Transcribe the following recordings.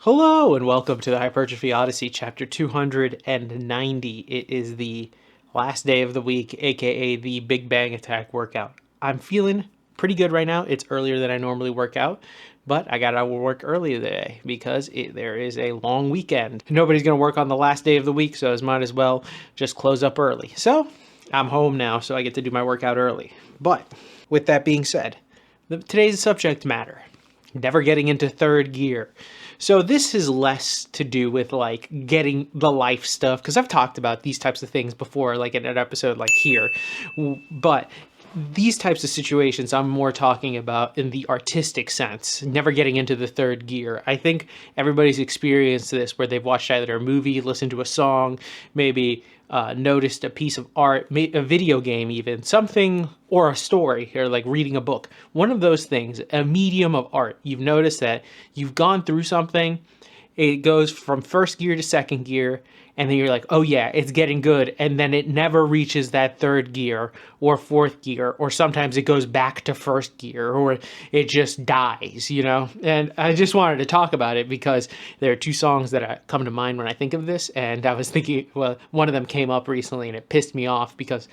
Hello and welcome to the Hypertrophy Odyssey, chapter 290. It is the last day of the week, aka the Big Bang Attack workout. I'm feeling pretty good right now. It's earlier than I normally work out, but I got out of work early today because there is a long weekend. Nobody's going to work on the last day of the week, so I might as well just close up early. So I'm home now, so I get to do my workout early. But with that being said, today's subject matter: never getting into third gear. So this is less to do with like getting the life stuff, because I've talked about these types of things before, like in an episode like here. But these types of situations I'm more talking about in the artistic sense, never getting into the third gear. I think everybody's experienced this where they've watched either a movie, listened to a song, maybe noticed a piece of art, a video game even, something, or a story, or like reading a book. One of those things, a medium of art. You've noticed that you've gone through something, it goes from first gear to second gear, and then you're like, oh yeah, it's getting good, and then it never reaches that third gear or fourth gear, or sometimes it goes back to first gear, or it just dies, you know? And I just wanted to talk about it because there are two songs that come to mind when I think of this, and I was thinking, well, one of them came up recently and it pissed me off because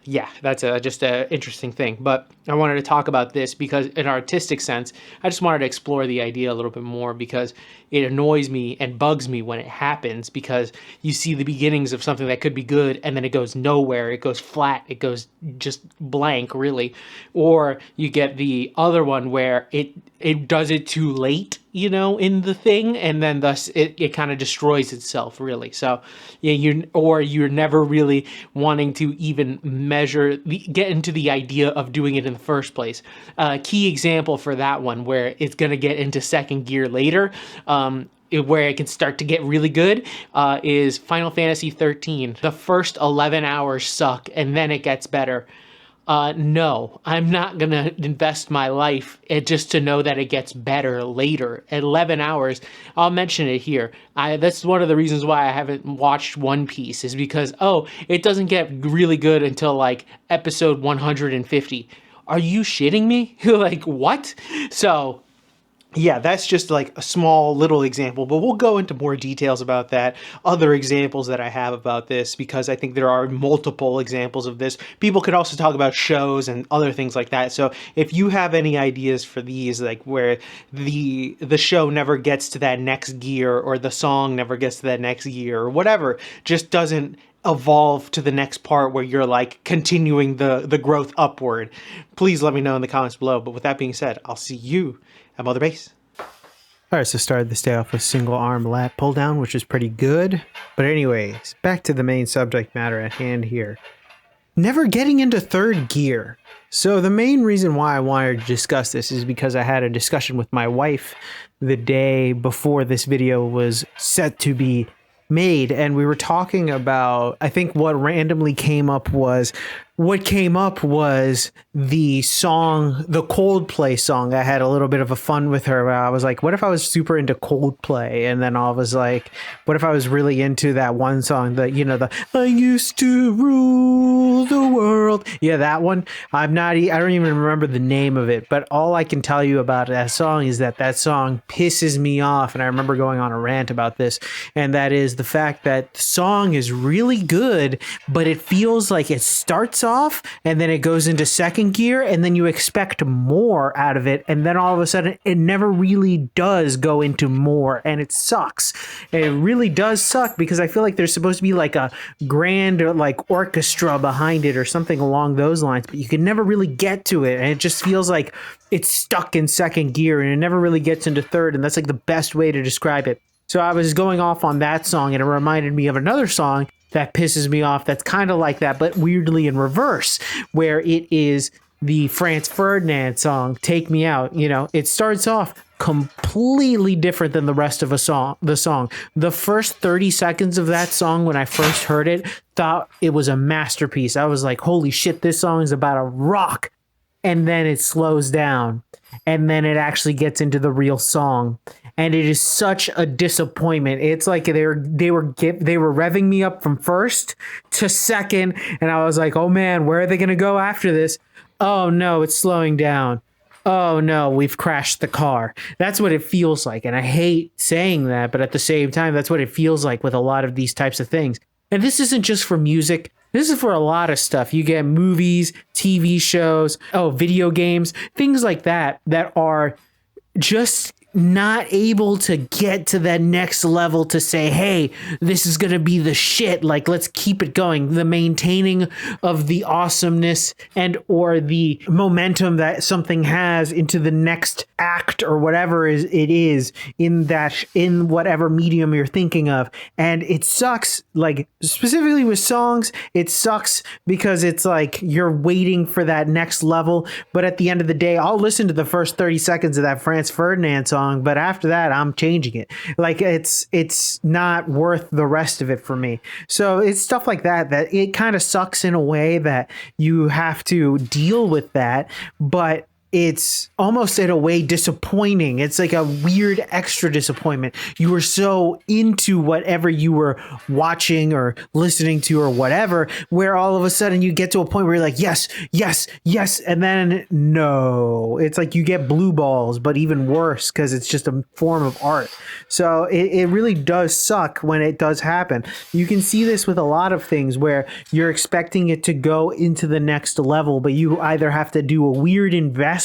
yeah, that's just an interesting thing. But I wanted to talk about this because in an artistic sense, I just wanted to explore the idea a little bit more because it annoys me and bugs me when it happens, because you see the beginnings of something that could be good and then it goes nowhere, it goes flat, it goes just blank really. Or you get the other one where it does it too late, you know, in the thing, and then thus it kind of destroys itself really. So yeah, you're never really wanting to even get into the idea of doing it in the first place. Key example for that one where it's going to get into second gear later, where it can start to get really good, is Final Fantasy 13. The first 11 hours suck and then it gets better. No, I'm not going to invest my life just to know that it gets better later. At 11 hours, I'll mention it here. That's one of the reasons why I haven't watched One Piece, is because, it doesn't get really good until like episode 150. Are you shitting me? Like, what? So yeah, that's just like a small little example, but we'll go into more details about that, other examples that I have about this, because I think there are multiple examples of this. People could also talk about shows and other things like that. So if you have any ideas for these, like where the show never gets to that next gear, or the song never gets to that next gear, or whatever, just doesn't evolve to the next part where you're like continuing the growth upward, please let me know in the comments below. But with that being said, I'll see you at Mother Base. All right, so started this day off with single arm lat pull down, which is pretty good. But anyways, back to the main subject matter at hand here. Never getting into third gear. So the main reason why I wanted to discuss this is because I had a discussion with my wife the day before this video was set to be made, and we were talking about, I think what came up was the song, the Coldplay song. I had a little bit of a fun with her where I was like, what if I was super into Coldplay? And then I was like, what if I was really into that one song that, you know, the I used to rule the world. Yeah, that one. I don't even remember the name of it, but all I can tell you about that song is that song pisses me off. And I remember going on a rant about this, and that is the fact that the song is really good, but it feels like it starts off and then it goes into second gear, and then you expect more out of it, and then all of a sudden it never really does go into more, and it sucks. It really does suck, because I feel like there's supposed to be like a grand like orchestra behind it or something along those lines, but you can never really get to it, and it just feels like it's stuck in second gear and it never really gets into third, and that's like the best way to describe it. So I was going off on that song, and it reminded me of another song that pisses me off that's kind of like that, but weirdly in reverse, where it is the Franz Ferdinand song, Take Me Out. You know, it starts off completely different than the rest of the song. The first 30 seconds of that song, when I first heard it, thought it was a masterpiece. I was like, holy shit, this song is about a rock. And then it slows down, and then it actually gets into the real song. And it is such a disappointment. It's like they were revving me up from first to second, and I was like, oh man, where are they going to go after this? Oh no, it's slowing down. oh no, we've crashed the car. That's what it feels like. And I hate saying that, but at the same time, that's what it feels like with a lot of these types of things. And this isn't just for music. This is for a lot of stuff. You get movies, TV shows, video games, things like that that are just not able to get to that next level to say, hey, this is going to be the shit. Like, let's keep it going. The maintaining of the awesomeness and or the momentum that something has into the next act or whatever it is in whatever medium you're thinking of. And it sucks, like specifically with songs, it sucks because it's like you're waiting for that next level. But at the end of the day, I'll listen to the first 30 seconds of that Franz Ferdinand song, but after that I'm changing it. Like it's not worth the rest of it for me. So it's stuff like that it kind of sucks in a way that you have to deal with that, but it's almost in a way disappointing. It's like a weird extra disappointment. You were so into whatever you were watching or listening to or whatever, where all of a sudden you get to a point where you're like, yes, yes, yes. And then no, it's like you get blue balls, but even worse because it's just a form of art. So it really does suck when it does happen. You can see this with a lot of things where you're expecting it to go into the next level, but you either have to do a weird investment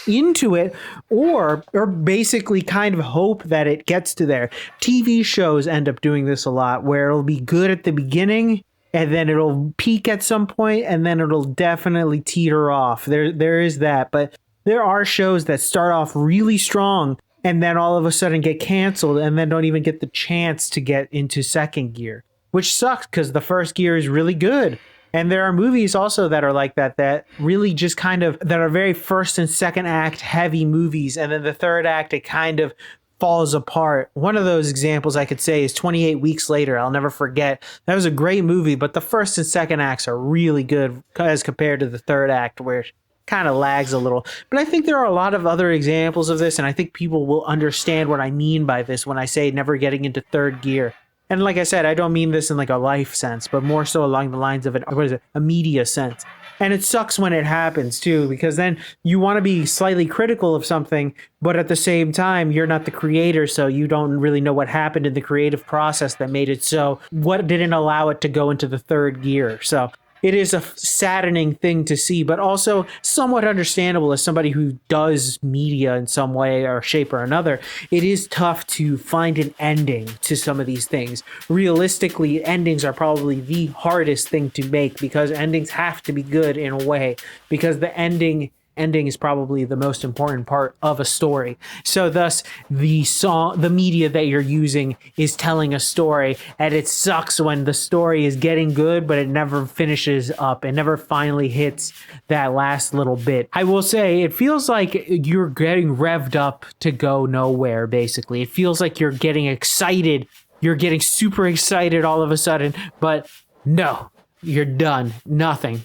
into it or basically kind of hope that it gets to there. TV shows end up doing this a lot where it'll be good at the beginning and then it'll peak at some point and then it'll definitely teeter off. There is that, but there are shows that start off really strong and then all of a sudden get canceled and then don't even get the chance to get into second gear, which sucks because the first gear is really good. And there are movies also that are like that really just kind of, that are very first and second act heavy movies. And then the third act, it kind of falls apart. One of those examples I could say is 28 Weeks Later. I'll never forget. That was a great movie, but the first and second acts are really good as compared to the third act where it kind of lags a little. But I think there are a lot of other examples of this, and I think people will understand what I mean by this when I say never getting into third gear. And like I said, I don't mean this in like a life sense, but more so along the lines of a media sense. And it sucks when it happens too, because then you want to be slightly critical of something, but at the same time, you're not the creator, so you don't really know what happened in the creative process that made it so, what didn't allow it to go into the third gear. So it is a saddening thing to see, but also somewhat understandable as somebody who does media in some way or shape or another. It is tough to find an ending to some of these things. Realistically, endings are probably the hardest thing to make because endings have to be good in a way, because the ending is probably the most important part of a story. So thus the media that you're using is telling a story, and it sucks when the story is getting good, but it never finishes up. It never finally hits that last little bit. I will say it feels like you're getting revved up to go nowhere, basically. It feels like you're getting excited. You're getting super excited all of a sudden, but no, you're done. Nothing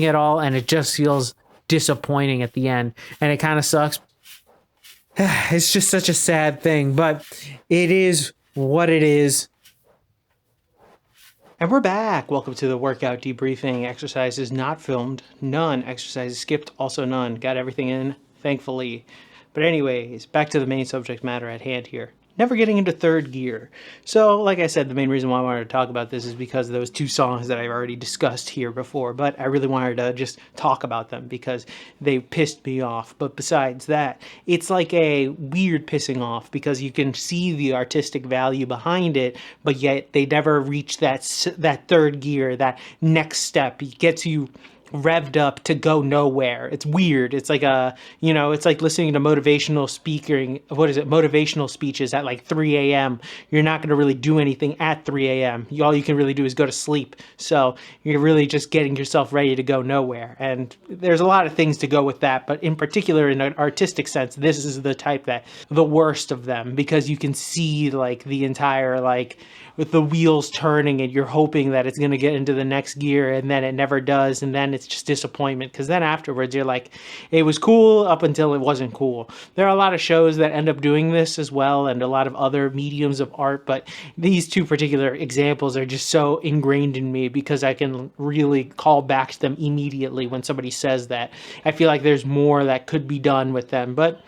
at all. And it just feels disappointing at the end, and it kind of sucks. It's just such a sad thing, but it is what it is. And we're back. Welcome to the workout debriefing. Exercises not filmed, none. Exercises skipped, also none. Got everything in, thankfully. But anyways, back to the main subject matter at hand here. Never getting into third gear. So, like I said, the main reason why I wanted to talk about this is because of those two songs that I've already discussed here before, but I really wanted to just talk about them because they pissed me off. But besides that, it's like a weird pissing off because you can see the artistic value behind it, but yet they never reach that third gear, that next step. It gets you revved up to go nowhere. It's weird. It's like it's like listening to motivational speeches at like 3 a.m. You're not going to really do anything at 3 a.m. All you can really do is go to sleep. So you're really just getting yourself ready to go nowhere. And there's a lot of things to go with that. But in particular, in an artistic sense, this is the type that the worst of them, because you can see like the entire, like, with the wheels turning and you're hoping that it's going to get into the next gear and then it never does. And then it's just disappointment, because then afterwards you're like, it was cool up until it wasn't cool. There are a lot of shows that end up doing this as well, and a lot of other mediums of art, but these two particular examples are just so ingrained in me because I can really call back to them immediately when somebody says that. I feel like there's more that could be done with them, but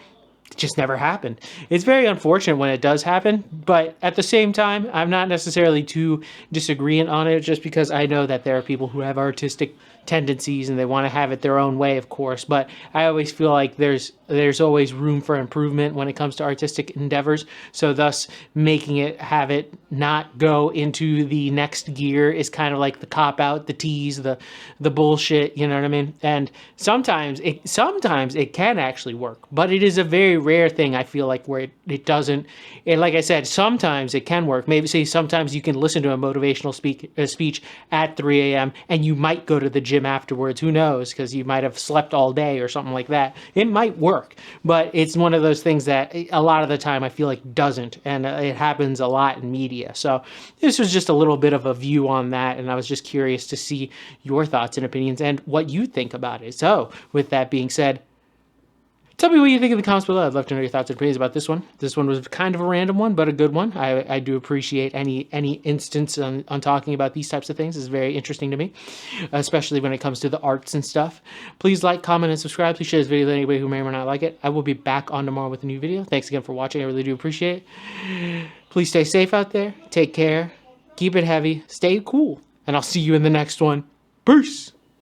it just never happened. It's very unfortunate when it does happen, but at the same time, I'm not necessarily too disagreeant on it, just because I know that there are people who have artistic tendencies and they want to have it their own way, of course, but I always feel like there's always room for improvement when it comes to artistic endeavors, so thus making it, have it not go into the next gear is kind of like the cop out, the tease, the bullshit, you know what I mean? And sometimes it can actually work, but it is a very rare thing, I feel like, where it doesn't. And like I said, sometimes it can work. Maybe say sometimes you can listen to a motivational speech at 3 a.m. and you might go to the gym afterwards. Who knows? Because you might have slept all day or something like that. It might work, but it's one of those things that a lot of the time I feel like doesn't, and it happens a lot in media. So this was just a little bit of a view on that, and I was just curious to see your thoughts and opinions and what you think about it. So with that being said, tell me what you think in the comments below. I'd love to know your thoughts and opinions about this one. This one was kind of a random one, but a good one. I do appreciate any instance on talking about these types of things. It's very interesting to me, especially when it comes to the arts and stuff. Please like, comment, and subscribe. Please share this video with anybody who may or may not like it. I will be back on tomorrow with a new video. Thanks again for watching. I really do appreciate it. Please stay safe out there. Take care. Keep it heavy. Stay cool. And I'll see you in the next one. Peace.